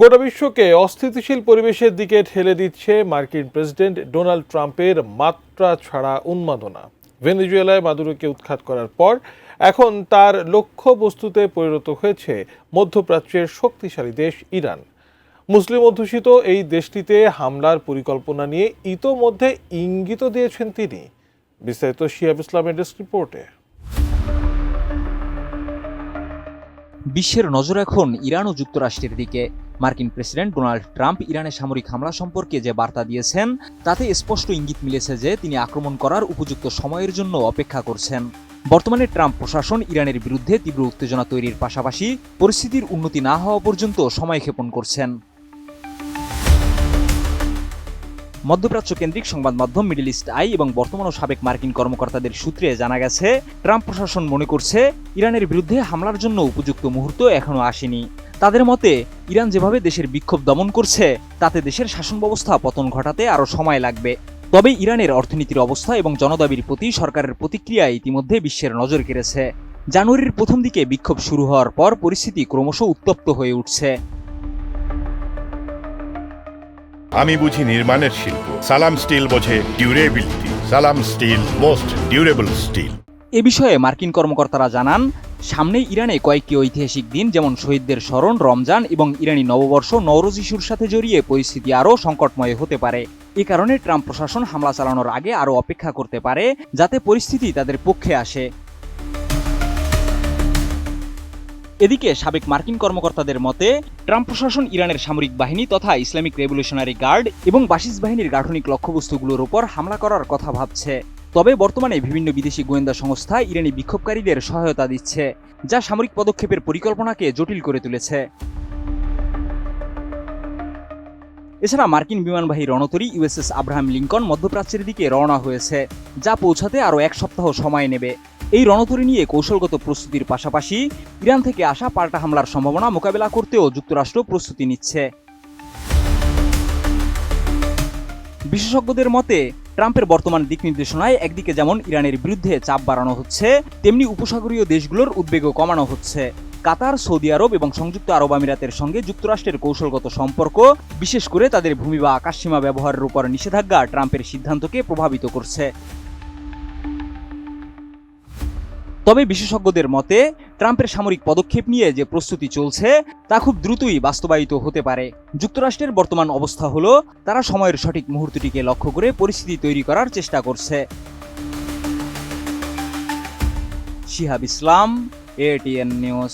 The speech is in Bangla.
গোটা বিশ্বকে অস্থিতিশীল পরিবেশের দিকে ঠেলে দিচ্ছে মার্কিন প্রেসিডেন্ট ডোনাল্ড ট্রাম্পের মাত্রা ছাড়া উন্মাদনা। ভেনেজুয়েলায় মাদুরোকে উৎখাত করার পর এখন তার লক্ষ্যবস্তুতে পরিণত হয়েছে মধ্যপ্রাচ্যের শক্তিশালী দেশ ইরান। মুসলিম অধ্যুষিত এই দেশটিতে হামলার পরিকল্পনা নিয়ে ইতোমধ্যে ইঙ্গিত দিয়েছেন তিনি। বিস্তারিত শিহাব ইসলামের ডেস্ক রিপোর্টে। বিশ্বের নজর এখন ইরান ও যুক্তরাষ্ট্রের দিকে। মার্কিন প্রেসিডেন্ট ডোনাল্ড ট্রাম্প ইরানের সামরিক হামলা সম্পর্কে যে বার্তা দিয়েছেন তাতে স্পষ্ট ইঙ্গিত মিলেছে যে তিনি আক্রমণ করার উপযুক্ত সময়ের জন্য অপেক্ষা করছেন। বর্তমানে ট্রাম্প প্রশাসন ইরানের বিরুদ্ধে তীব্র উত্তেজনা তৈরির পাশাপাশি পরিস্থিতির উন্নতি না হওয়া পর্যন্ত সময় ক্ষেপণ করছেন। মধ্যপ্রাচ্য কেন্দ্রিক সংবাদ মাধ্যম মিডল ইস্ট আই এবং বর্তমান ও সাবেক মার্কিন কর্মকর্তাদের সূত্রে জানা গেছে, ট্রাম্প প্রশাসন মনে করছে ইরানের বিরুদ্ধে হামলার জন্য উপযুক্ত মুহূর্ত এখনো আসেনি। তাদের মতে ইরান যেভাবে দেশের বিক্ষোভ দমন করছে তাতে দেশের শাসন ব্যবস্থা পতন ঘটাতে আরও সময় লাগবে। তবে ইরানের অর্থনীতির অবস্থা এবং জনদাবির প্রতি সরকারের প্রতিক্রিয়া ইতিমধ্যে বিশ্বের নজর কেড়েছে। জানুয়ারির প্রথম দিকে বিক্ষোভ শুরু হওয়ার পর পরিস্থিতি ক্রমশ উত্তপ্ত হয়ে উঠছে। আমি বুঝি নির্মাণের শিল্প, সালাম স্টিল বোঝে ডিউরেবিলিটি। সালাম স্টিল, মোস্ট ডিউরেবল স্টিল। এ বিষয়ে মার্কিন কর্মকর্তারা জানান, সামনে ইরানে কয়েকটি ঐতিহাসিক দিন যেমন শহীদদের স্মরণ, রমজান এবং ইরানি নববর্ষ নওরোজ ইস্যুর সাথে জড়িয়ে পরিস্থিতি আরও সংকটময় হতে পারে। এ কারণে ট্রাম্প প্রশাসন হামলা চালানোর আগে আরও অপেক্ষা করতে পারে যাতে পরিস্থিতি তাদের পক্ষে আসে। এদিকে সাবেক মার্কিন কর্মকর্তাদের মতে ট্রাম্প প্রশাসন ইরানের সামরিক বাহিনী তথা ইসলামিক রেভলিউশনারি গার্ড এবং বাসিস বাহিনীর গাঠনিক লক্ষ্যবস্তুগুলোর উপর হামলা করার কথা ভাবছে। তবে বর্তমানে বিভিন্ন বিদেশি গোয়েন্দা সংস্থা ইরানি বিক্ষোভকারীদের সহায়তা দিচ্ছে, যা সামরিক পদক্ষেপের পরিকল্পনাকে জটিল করে তুলেছে। এছাড়া মার্কিন বিমানবাহী রণতরী ইউএসএস আব্রাহাম লিঙ্কন মধ্যপ্রাচ্যের দিকে রওনা হয়েছে, যা পৌঁছাতে আরও এক সপ্তাহ সময় নেবে। এই রণতরী নিয়ে কৌশলগত প্রস্তুতির পাশাপাশি ইরান থেকে আসা পাল্টা হামলার সম্ভাবনা মোকাবেলা করতেও যুক্তরাষ্ট্র প্রস্তুতি নিচ্ছে। বিশেষজ্ঞদের মতে ট্রাম্পের বর্তমান দিক নির্দেশনায় একদিকে যেমন ইরানের বিরুদ্ধে চাপ বাড়ানো হচ্ছে, তেমনি উপসাগরীয় দেশগুলোর উদ্বেগও কমানো হচ্ছে। কাতার, সৌদি আরব এবং সংযুক্ত আরব আমিরাতের সঙ্গে যুক্তরাষ্ট্রের কৌশলগত সম্পর্ক, বিশেষ করে তাদের ভূমি বা আকাশসীমা ব্যবহারের উপর নিষেধাজ্ঞা ট্রাম্পের সিদ্ধান্তকে প্রভাবিত করছে। তবে বিশেষজ্ঞদের মতে ট্রাম্পের সামরিক পদক্ষেপ নিয়ে যে প্রস্তুতি চলছে তা খুব দ্রুতই বাস্তবায়িত হতে পারে। যুক্তরাষ্ট্রের বর্তমান অবস্থা হলো তারা সময়ের সঠিক মুহূর্তটিকে লক্ষ্য করে পরিস্থিতি তৈরি করার চেষ্টা করছে। শিহাব ইসলাম, ATN নিউজ।